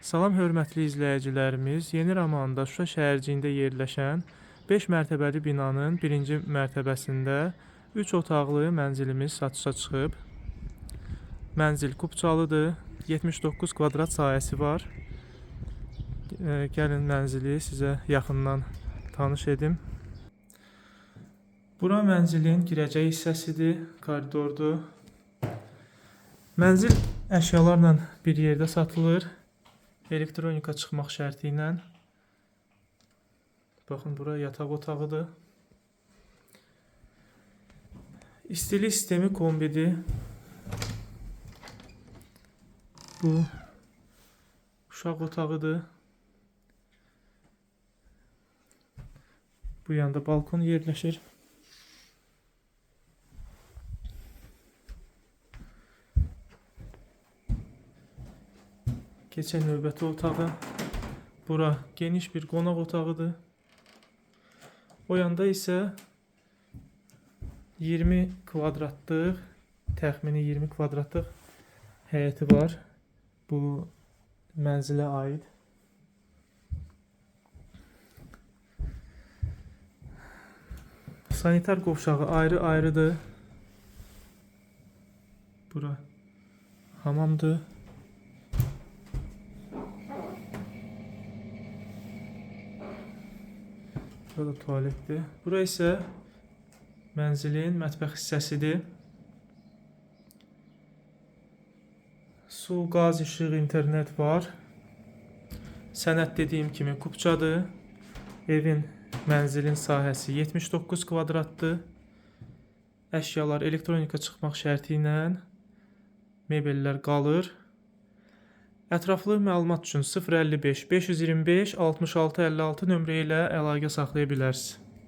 Salam hörmətli izləyicilərimiz, Yeni Ramanda Şuşa şəhərciyində yerləşən 5 mərtəbəli binanın 1-ci mərtəbəsində 3 otaqlı mənzilimiz satışa çıxıb. Mənzil kubçalıdır, 79 kvadrat sahəsi var. Gəlin mənzili sizə yaxından tanış edim. Bura mənzilin girəcək hissəsidir, koridordur. Mənzil əşyalarla bir yerdə satılır. Elektronika çıxmaq şərti ilə. Baxın, bura yataq otağıdır. İstilik sistemi kombidir. Bu uşaq otağıdır. Bu yanda balkon yerləşir. Keçək növbəti otağı. Bura geniş bir qonaq otağıdır. O yanda isə 20 kvadratlıq, təxmini 20 kvadratlıq həyəti var. Bu mənzilə aid. Sanitar qovşağı ayrı-ayrıdır. Bura hamamdır. Burada tualetdir. Bura isə mənzilin mətbəx hissəsidir. Su, qaz, işıq, internet var. Sənəd dediyim kimi kubçadır. Evin, mənzilin sahəsi 79 kvadratdır. Əşyalar elektronika çıxmaq şərti ilə mebellər qalır. Ətraflı məlumat üçün 055 525 66 56 nömrə ilə əlaqə saxlaya bilərsiniz.